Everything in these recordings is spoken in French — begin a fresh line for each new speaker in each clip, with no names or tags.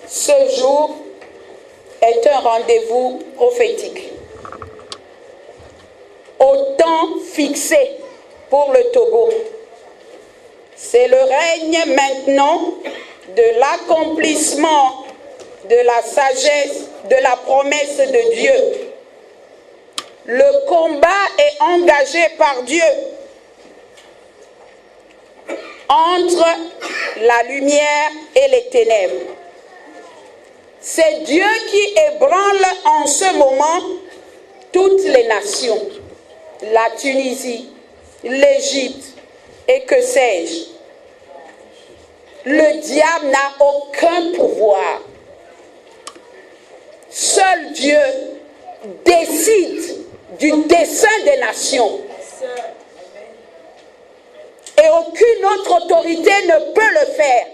Ce jour est un rendez-vous prophétique. Au temps fixé pour le Togo, c'est le règne maintenant de l'accomplissement de la sagesse, de la promesse de Dieu. Le combat est engagé par Dieu entre la lumière et les ténèbres. C'est Dieu qui ébranle en ce moment toutes les nations, la Tunisie, l'Égypte et que sais-je. Le diable n'a aucun pouvoir. Seul Dieu décide du dessein des nations. Et aucune autre autorité ne peut le faire.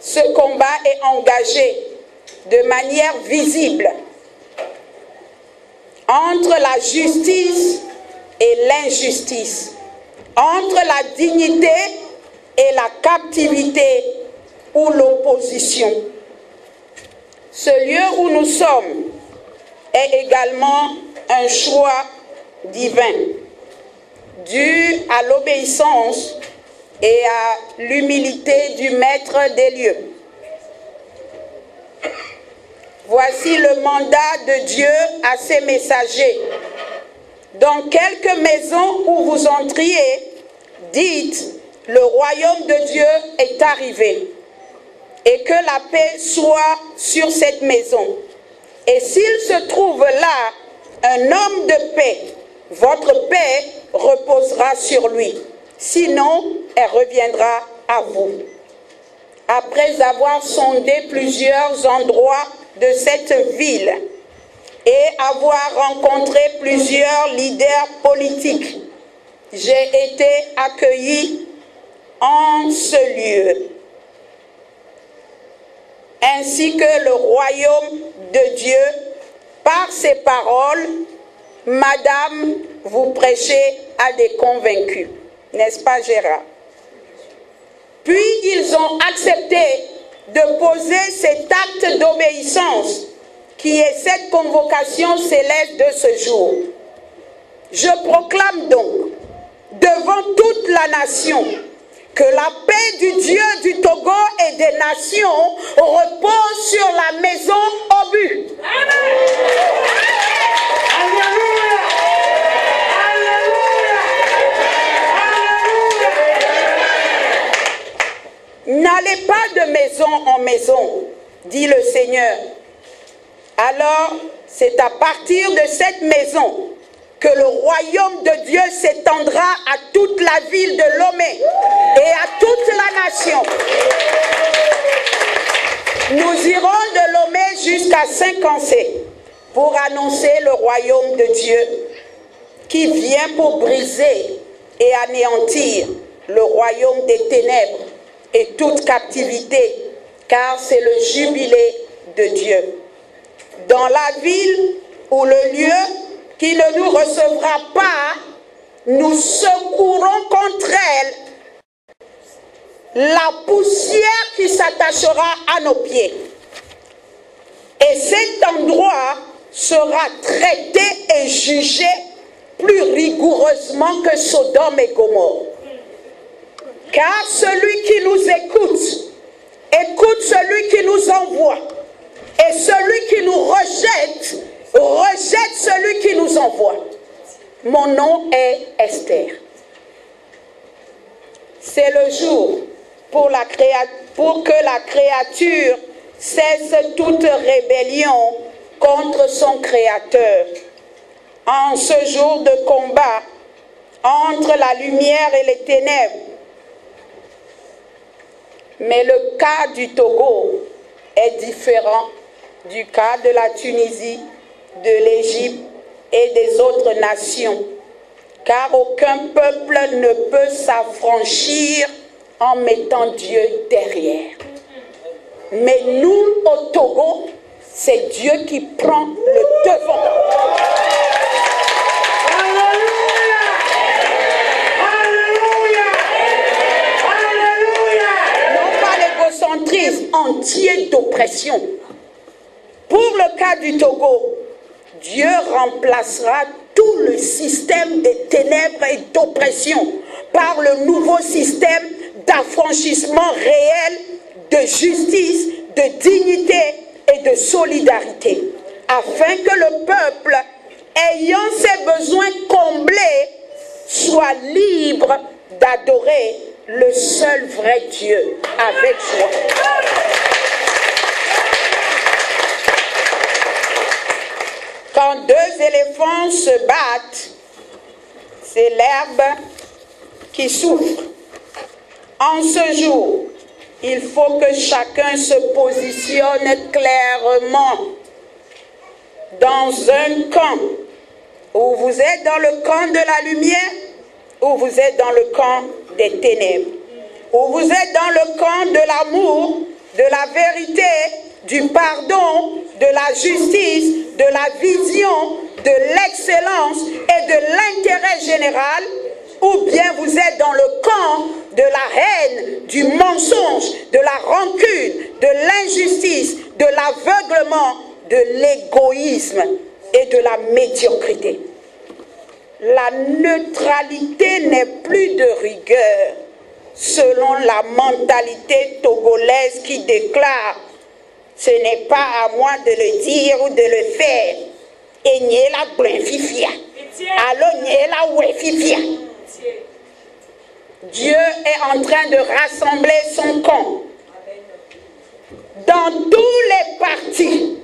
Ce combat est engagé de manière visible entre la justice et l'injustice, entre la dignité et la captivité ou l'opposition. Ce lieu où nous sommes est également un choix divin, dû à l'obéissance et à l'humilité du maître des lieux. Voici le mandat de Dieu à ses messagers. Dans quelque maison où vous entriez, dites, le royaume de Dieu est arrivé, et que la paix soit sur cette maison. Et s'il se trouve là un homme de paix, votre paix reposera sur lui. Sinon, elle reviendra à vous. Après avoir sondé plusieurs endroits de cette ville et avoir rencontré plusieurs leaders politiques, j'ai été accueilli en ce lieu, ainsi que le royaume de Dieu, par ses paroles. Madame, vous prêchez à des convaincus, n'est-ce pas Gérard? Puis ils ont accepté de poser cet acte d'obéissance qui est cette convocation céleste de ce jour. Je proclame donc devant toute la nation que la paix du Dieu du Togo et des nations repose sur la maison Obu. N'allez pas de maison en maison, dit le Seigneur. Alors, c'est à partir de cette maison que le royaume de Dieu s'étendra à toute la ville de Lomé et à toute la nation. Nous irons de Lomé jusqu'à Saint-Cancé pour annoncer le royaume de Dieu qui vient pour briser et anéantir le royaume des ténèbres et toute captivité, car c'est le jubilé de Dieu. Dans la ville ou le lieu qui ne nous recevra pas, nous secourons contre elle la poussière qui s'attachera à nos pieds. Et cet endroit sera traité et jugé plus rigoureusement que Sodome et Gomorrhe. Car celui qui nous écoute, écoute celui qui nous envoie. Et celui qui nous rejette, rejette celui qui nous envoie. Mon nom est Esther. C'est le jour pour que la créature cesse toute rébellion contre son Créateur. En ce jour de combat entre la lumière et les ténèbres. Mais le cas du Togo est différent du cas de la Tunisie, de l'Égypte et des autres nations, car aucun peuple ne peut s'affranchir en mettant Dieu derrière. Mais nous, au Togo, c'est Dieu qui prend le devant. entier d'oppression. Pour le cas du Togo, Dieu remplacera tout le système des ténèbres et d'oppression par le nouveau système d'affranchissement réel, de justice, de dignité et de solidarité, afin que le peuple, ayant ses besoins comblés, soit libre d'adorer le seul vrai Dieu avec joie. Quand deux éléphants se battent, c'est l'herbe qui souffre. En ce jour, il faut que chacun se positionne clairement dans un camp, où vous êtes dans le camp de la lumière, ou vous êtes dans le camp des ténèbres, ou vous êtes dans le camp de l'amour, de la vérité, du pardon, de la justice, de la vision, de l'excellence et de l'intérêt général, ou bien vous êtes dans le camp de la haine, du mensonge, de la rancune, de l'injustice, de l'aveuglement, de l'égoïsme et de la médiocrité. La neutralité n'est plus de rigueur, selon la mentalité togolaise qui déclare « Ce n'est pas à moi de le dire ou de le faire. Et n'y est la blanfifia. Alors n'y est la ouefifia. » Dieu est en train de rassembler son camp. Dans tous les partis,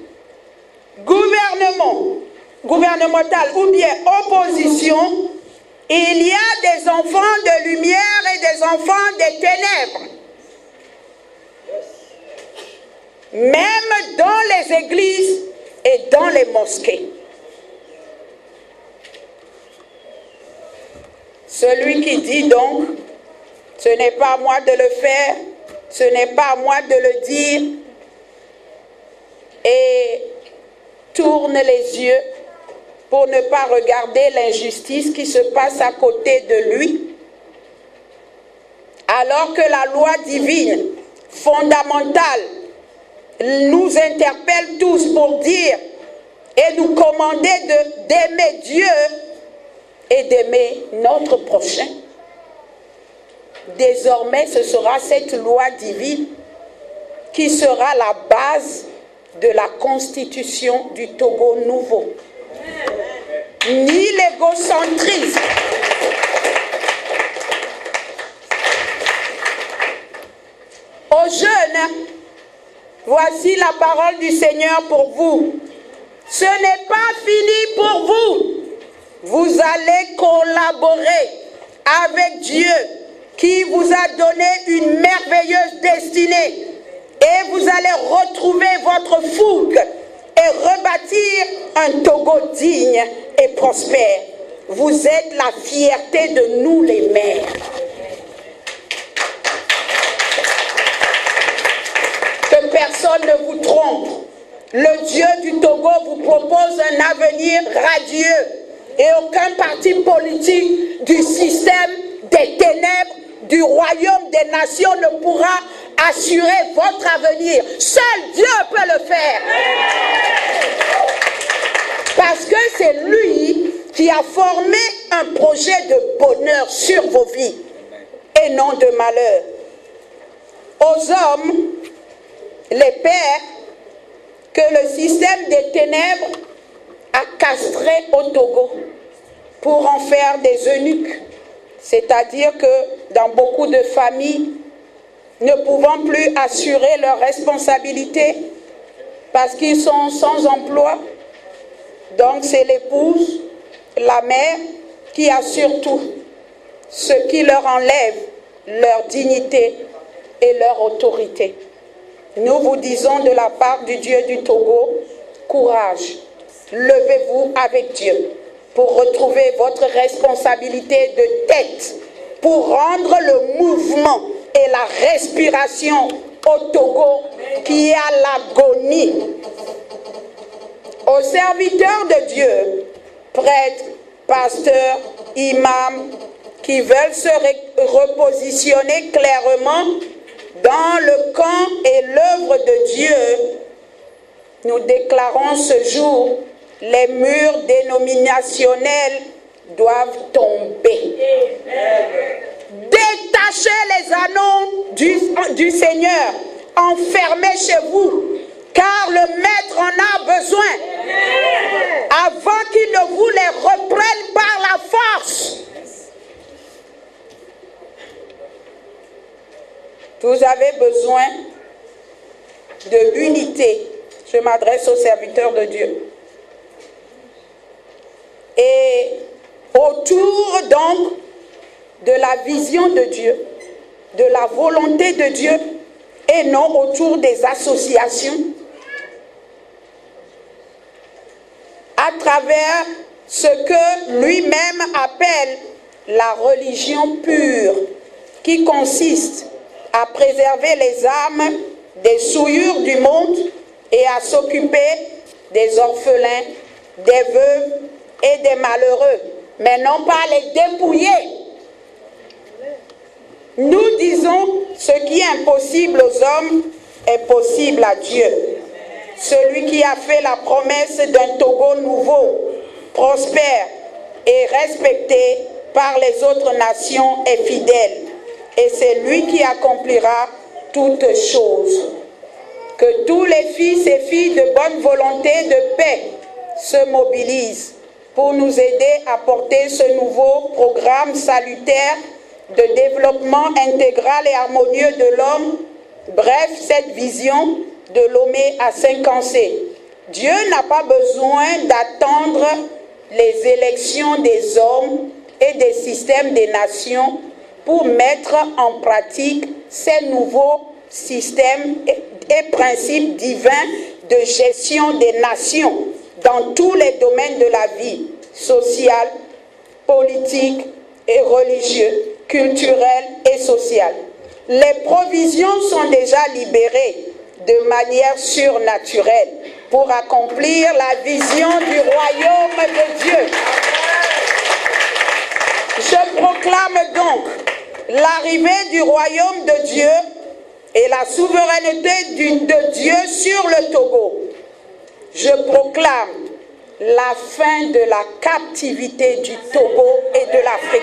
gouvernemental ou bien opposition, il y a des enfants de lumière et des enfants des ténèbres. Même dans les églises et dans les mosquées. Celui qui dit donc, ce n'est pas à moi de le faire, ce n'est pas à moi de le dire, et tourne les yeux pour ne pas regarder l'injustice qui se passe à côté de lui, alors que la loi divine, fondamentale, nous interpelle tous pour dire et nous commander d'aimer Dieu et d'aimer notre prochain. Désormais, ce sera cette loi divine qui sera la base de la constitution du Togo nouveau. Ni l'égocentrisme, aux jeunes, voici la parole du Seigneur pour vous. Ce n'est pas fini pour vous. Vous allez collaborer avec Dieu qui vous a donné une merveilleuse destinée. Et vous allez retrouver votre fougue et rebâtir un Togo digne et prospère. Vous êtes la fierté de nous les mères. Que personne ne vous trompe. Le Dieu du Togo vous propose un avenir radieux et aucun parti politique du système des ténèbres du royaume des nations ne pourra assurer votre avenir. Seul Dieu peut le faire. Parce que c'est lui qui a formé un projet de bonheur sur vos vies et non de malheur. Aux hommes, les pères, que le système des ténèbres a castrés au Togo pour en faire des eunuques. C'est-à-dire que dans beaucoup de familles, ne pouvant plus assurer leurs responsabilités parce qu'ils sont sans emploi, donc c'est l'épouse, la mère qui assure tout, ce qui leur enlève leur dignité et leur autorité. Nous vous disons de la part du Dieu du Togo, courage, levez-vous avec Dieu pour retrouver votre responsabilité de tête, pour rendre le mouvement et la respiration au Togo qui est à l'agonie. Aux serviteurs de Dieu, prêtres, pasteurs, imams, qui veulent se repositionner clairement, dans le camp et l'œuvre de Dieu, nous déclarons ce jour, les murs dénominationnels doivent tomber. Détachez les anneaux du Seigneur, enfermez chez vous, car le Maître en a besoin, avant qu'il ne vous les reprenne par la force. Vous avez besoin de l'unité. Je m'adresse aux serviteurs de Dieu. Et autour donc de la vision de Dieu, de la volonté de Dieu, et non autour des associations, à travers ce que lui-même appelle la religion pure, qui consiste à préserver les âmes des souillures du monde et à s'occuper des orphelins, des veuves et des malheureux, mais non pas les dépouiller. Nous disons, ce qui est impossible aux hommes est possible à Dieu. Celui qui a fait la promesse d'un Togo nouveau, prospère et respecté par les autres nations est fidèle. Et c'est lui qui accomplira toutes choses. Que tous les fils et filles de bonne volonté de paix se mobilisent pour nous aider à porter ce nouveau programme salutaire de développement intégral et harmonieux de l'homme, bref, cette vision de Lomé à Saint-Cancé. Dieu n'a pas besoin d'attendre les élections des hommes et des systèmes des nations pour mettre en pratique ces nouveaux systèmes et principes divins de gestion des nations dans tous les domaines de la vie sociale, politique et religieux, culturelle et sociale. Les provisions sont déjà libérées de manière surnaturelle pour accomplir la vision du royaume de Dieu. Je proclame donc l'arrivée du royaume de Dieu et la souveraineté de Dieu sur le Togo. Je proclame la fin de la captivité du Togo et de l'Afrique.